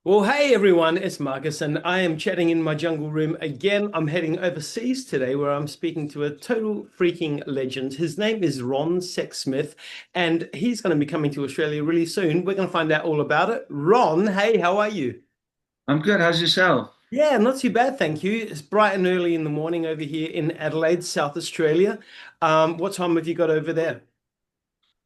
Well, hey everyone, it's Marcus, and I am chatting in my jungle room again. I'm heading overseas today where I'm speaking to a total freaking legend. His name is Ron Sexsmith, and he's going to be coming to Australia really soon. We're going to find out all about it. Ron, hey, how are you? I'm good. How's yourself? Yeah, not too bad, thank you. It's bright and early in the morning over here in Adelaide, South Australia. What time have you got over there?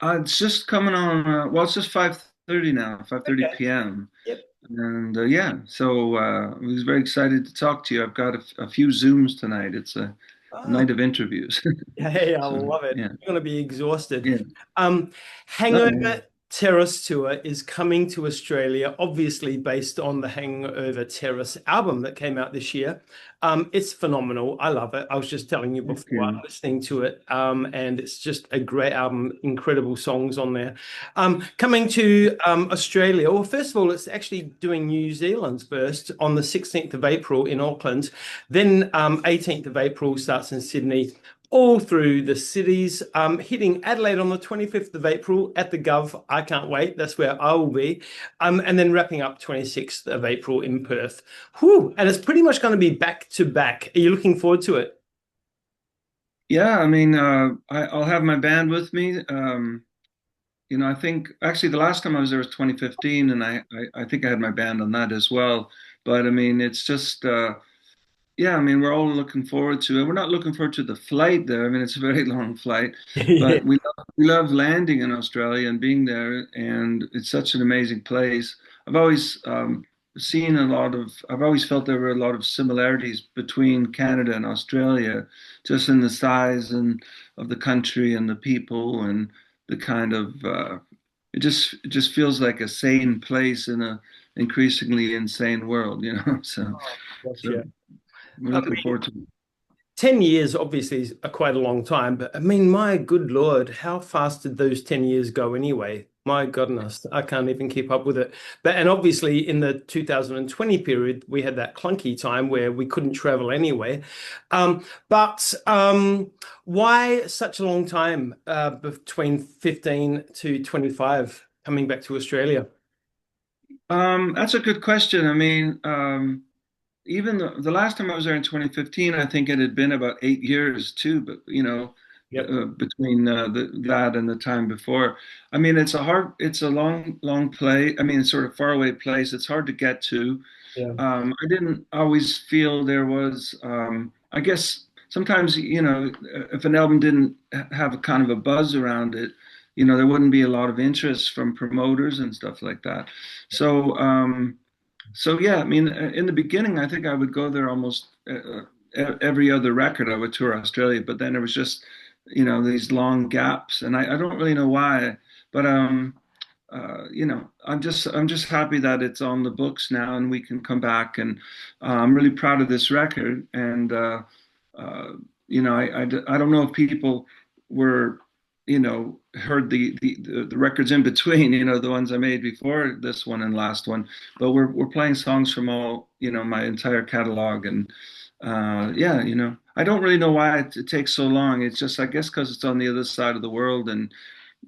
It's just coming on. Well, it's just 5:30 now, 5:30 Okay. p.m. Yep. And yeah, so I was very excited to talk to you. I've got a few Zooms tonight. It's a Ah, night of interviews. hey, I So love it. yeah, You're going to be exhausted. yeah. Um, No, Hangover Terrace Tour is coming to Australia, obviously based on the Hangover Terrace album that came out this year. It's phenomenal. I love it. I was just telling you thank before, I'm you. listening to it, and it's just a great album, incredible songs on there. Coming to Australia, well, first of all, it's actually doing New Zealand's first on the 16th of April in Auckland. Then 18th of April starts in Sydney all through the cities, hitting Adelaide on the 25th of April at the Gov. I can't wait. That's where I will be. And then wrapping up 26th of April in Perth. Whew, and it's pretty much going to be back to back. Are you looking forward to it? Yeah, I mean, I'll have my band with me. I think actually the last time I was there was 2015, and I think I had my band on that as well. But I mean, it's just. Yeah, I mean, we're all looking forward to it. We're not looking forward to the flight there. I mean, it's a very long flight, Yeah. but we love landing in Australia and being there, and it's such an amazing place. I've always seen a lot of. I've always felt there were a lot of similarities between Canada and Australia, just in the size and of the country and the people and the kind of. It just feels like a sane place in a increasingly insane world, you know. So Gotcha. we're I looking forward to it. 10 years obviously is quite a long time, but I mean, my good Lord, how fast did those 10 years go anyway? My goodness, I can't even keep up with it. But and obviously in the 2020 period, we had that clunky time where we couldn't travel anyway. But why such a long time between 15 to 25 coming back to Australia? That's a good question. I mean, even the last time I was there in 2015, I think it had been about 8 years too, but Yep. between that and the time before. I mean, it's a long, long play. I mean, it's sort of far away place. It's hard to get to. Yeah. I didn't always feel there was, I guess sometimes, if an album didn't have a kind of a buzz around it, there wouldn't be a lot of interest from promoters and stuff like that. So, so yeah, I mean, in the beginning, I think I would go there almost every other record. I would tour Australia, but then there was just, these long gaps, and I don't really know why, but I'm just happy that it's on the books now, and we can come back, and I'm really proud of this record, and uh, I don't know if people were heard the records in between, the ones I made before this one and last one. But we're playing songs from all, my entire catalog, and yeah, I don't really know why it takes so long. It's just, I guess, because it's on the other side of the world, and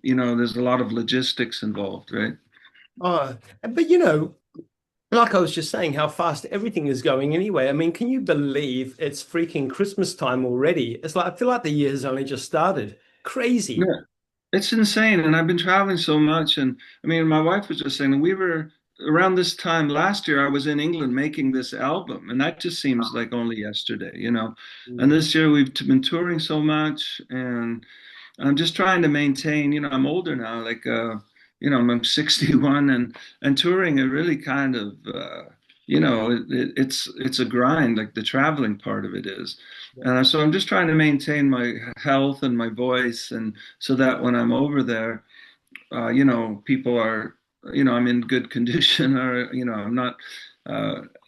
there's a lot of logistics involved, right? Oh, but like I was just saying, how fast everything is going anyway. I mean, can you believe it's freaking Christmas time already? It's like I feel like the year has only just started. Yeah, Crazy. it's insane. And I've been traveling so much, and I mean, my wife was just saying we were around this time last year. I was in England making this album, and that just seems like only yesterday. And Mm. this year we've been touring so much, and I'm just trying to maintain. I'm older now, like I'm 61, and touring it really kind of it's a grind. Like the traveling part of it is, and so I'm just trying to maintain my health and my voice, and so that when I'm over there, people are, I'm in good condition, or I'm not.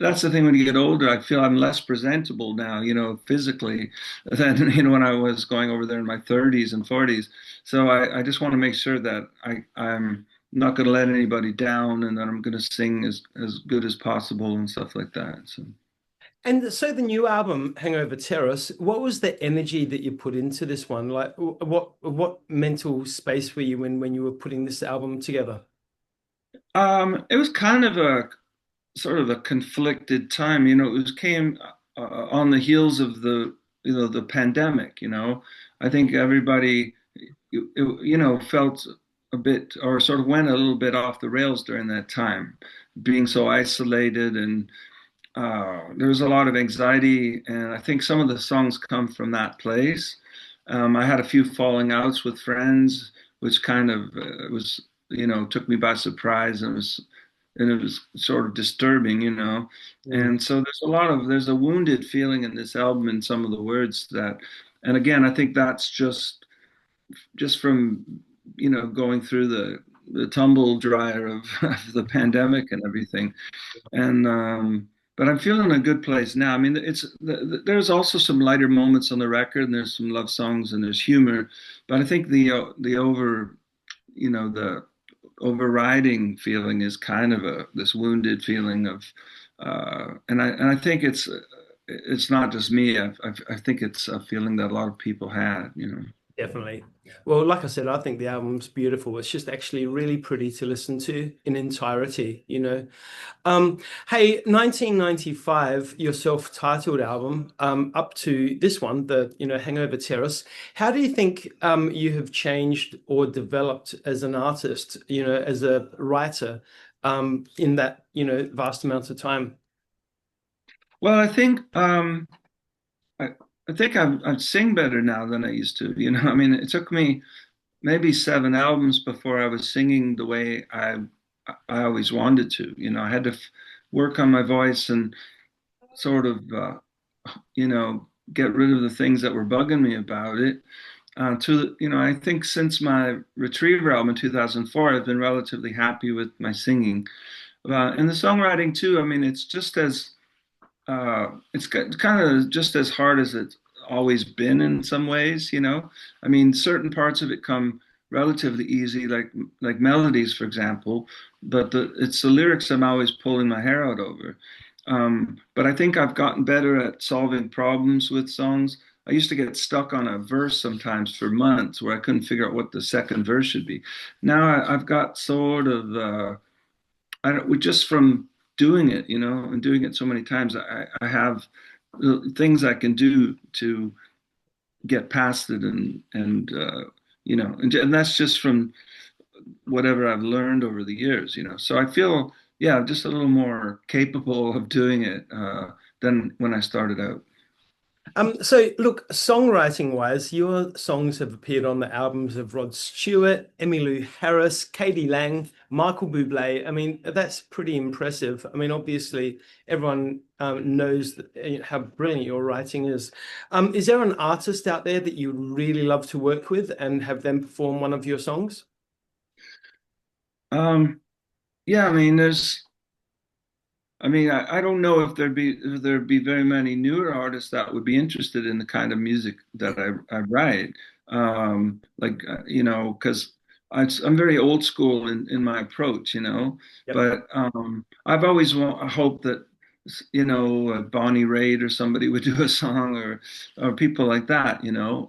That's the thing when you get older. I feel I'm less presentable now, physically, than when I was going over there in my 30s and 40s. So I just want to make sure that I'm not going to let anybody down, and that I'm going to sing as good as possible and stuff like that. So. And so the new album, Hangover Terrace, what was the energy that you put into this one? Like what mental space were you in when you were putting this album together? It was kind of a sort of a conflicted time. You know, it was came on the heels of the pandemic. You know, I think everybody you know felt a bit or sort of went a little bit off the rails during that time, being so isolated and there was a lot of anxiety, and I think some of the songs come from that place. I had a few falling outs with friends, which kind of was, you know, took me by surprise, and it was sort of disturbing, you know. Mm. And so there's a wounded feeling in this album in some of the words that, and again, I think that's just from, you know, going through the tumble dryer of the pandemic and everything. And but I'm feeling a good place now. I mean, there's also some lighter moments on the record, and there's some love songs, and there's humor. But I think the overriding feeling is kind of this wounded feeling of, and I think it's not just me. I think it's a feeling that a lot of people had. You know. Definitely. Well, like I said, I think the album's beautiful. It's just actually really pretty to listen to in entirety, you know. Hey, 1995, your self-titled album, up to this one, the, you know, Hangover Terrace. How do you think you have changed or developed as an artist, you know, as a writer, in that, you know, vast amount of time? Well, I, I think I sing better now than I used to. You know, I mean, it took me maybe 7 albums before I was singing the way I always wanted to. You know, I had to work on my voice and sort of you know get rid of the things that were bugging me about it. You know, I think since my Retriever album in 2004, I've been relatively happy with my singing. And the songwriting too. I mean, it's just as it's kind of just as hard as it's always been in some ways, you know. I mean, certain parts of it come relatively easy, like melodies, for example. But it's the lyrics I'm always pulling my hair out over. But I think I've gotten better at solving problems with songs. I used to get stuck on a verse sometimes for months where I couldn't figure out what the second verse should be. Now I've got sort of I don't, just from doing it, you know, and doing it so many times, I have things I can do to get past it, and you know, and that's just from whatever I've learned over the years, you know. So I feel, yeah, just a little more capable of doing it than when I started out. So look, songwriting wise, your songs have appeared on the albums of Rod Stewart, Emmylou Harris, Katie Lang, Michael Bublé. I mean, that's pretty impressive. I mean, obviously, everyone knows how brilliant your writing is. Is there an artist out there that you really love to work with and have them perform one of your songs? Um, yeah, I mean, I don't know if there'd be very many newer artists that would be interested in the kind of music that I write. You know, because I'm very old school in my approach, you know. Yep. But I've always hoped that, you know, Bonnie Raitt or somebody would do a song, or people like that, you know.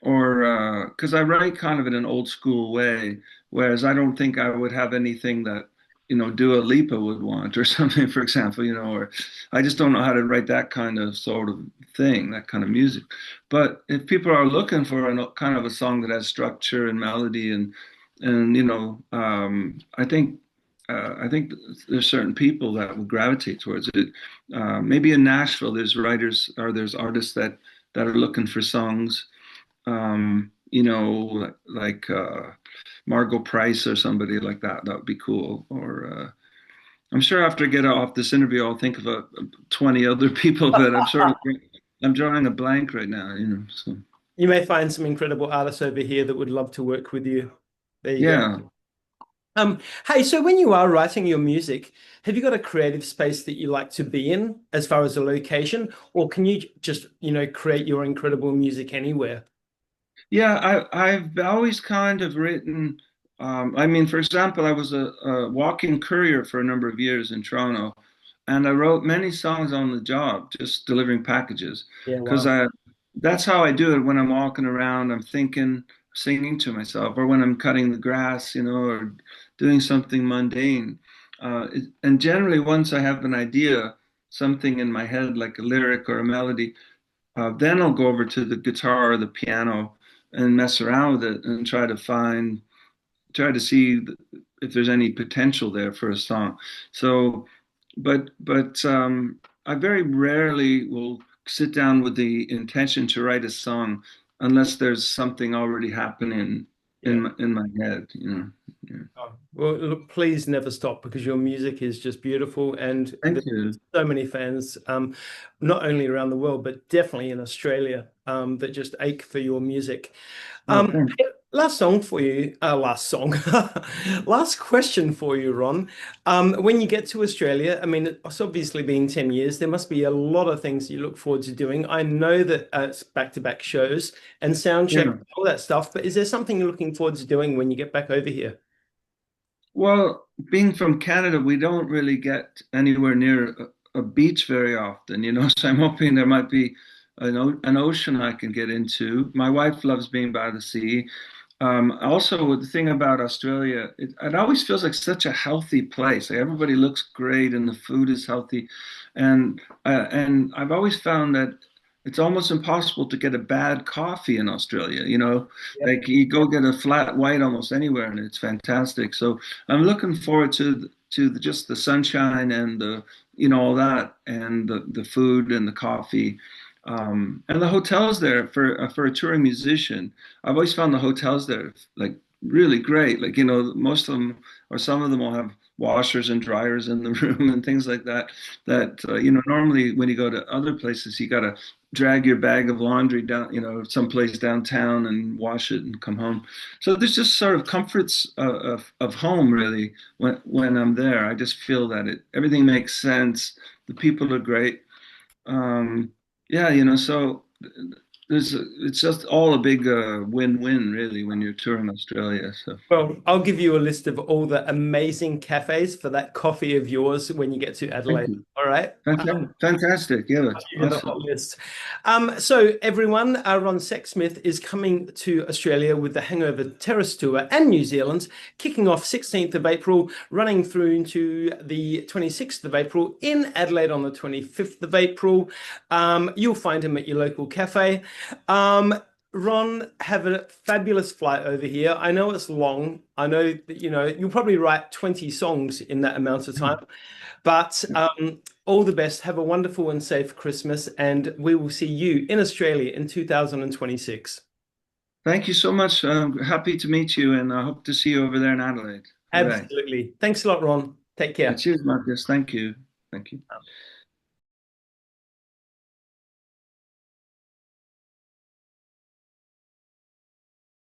Or because I write kind of in an old school way, whereas I don't think I would have anything that, you know, Dua Lipa would want or something, for example, you know, or I just don't know how to write that kind of sort of thing, that kind of music. But if people are looking for kind of a song that has structure and melody and you know, I think there's certain people that would gravitate towards it. Maybe in Nashville, there's writers or there's artists that are looking for songs you know, like Margot Price or somebody like that. That would be cool. Or I'm sure after I get off this interview, I'll think of 20 other people, but I'm drawing a blank right now. You know, so You may find some incredible artists over here that would love to work with you. There you go. yeah, Hey, so when you are writing your music, have you got a creative space that you like to be in as far as a location, or can you just, you know, create your incredible music anywhere? yeah. I've always kind of written. I mean, for example, I was a walking courier for a number of years in Toronto, and I wrote many songs on the job, just delivering packages, Yeah, because wow. I that's how I do it when I'm walking around. I'm thinking, singing to myself, or when I'm cutting the grass, you know, or doing something mundane. And generally, once I have an idea, something in my head, like a lyric or a melody, then I'll go over to the guitar or the piano and mess around with it and try to see if there's any potential there for a song. So, but I very rarely will sit down with the intention to write a song unless there's something already happening Yeah. in my head, you know. Yeah. Oh, well, look, please never stop because your music is just beautiful, and Thank there's you. so many fans, not only around the world but definitely in Australia, that just ache for your music. Oh, Um, thanks. Last song for you, last song, last question for you, Ron. When you get to Australia, I mean, it's obviously been 10 years. There must be a lot of things you look forward to doing. I know that it's back-to-back shows and sound check, Yeah. all that stuff, but is there something you're looking forward to doing when you get back over here? Well, being from Canada, we don't really get anywhere near a beach very often, you know. So I'm hoping there might be an ocean I can get into. My wife loves being by the sea. Also, the thing about Australia, it always feels like such a healthy place. Like everybody looks great and the food is healthy, and I've always found that it's almost impossible to get a bad coffee in Australia. You know, Yep. like you go get a flat white almost anywhere, and it's fantastic. So I'm looking forward just the sunshine and the all that and the food and the coffee. And the hotels there for a touring musician, I've always found the hotels there like really great. Like, you know, most of them or some of them will have washers and dryers in the room and things like that. Normally when you go to other places, you got to drag your bag of laundry down, someplace downtown and wash it and come home. So there's just sort of comforts of home really when I'm there. I just feel that everything makes sense. The people are great. Um, yeah, so it's just all a big win-win really when you're touring Australia. So Well, I'll give you a list of all the amazing cafes for that coffee of yours when you get to thank Adelaide. you. All right. Fantastic. Yeah, You get the hot awesome. list. So everyone, Ron Sexsmith is coming to Australia with the Hangover Terrace Tour and New Zealand, kicking off 16th of April, running through to the 26th of April in Adelaide on the 25th of April. You'll find him at your local cafe. Ron, have a fabulous flight over here. I know it's long. I know that, you'll probably write 20 songs in that amount of time. But all the best. Have a wonderful and safe Christmas, and we will see you in Australia in 2026. Thank you so much. I'm happy to meet you, and I hope to see you over there in Adelaide. Hooray. Absolutely. Thanks a lot, Ron. Take care. Cheers, Marcus. Thank you. Thank you.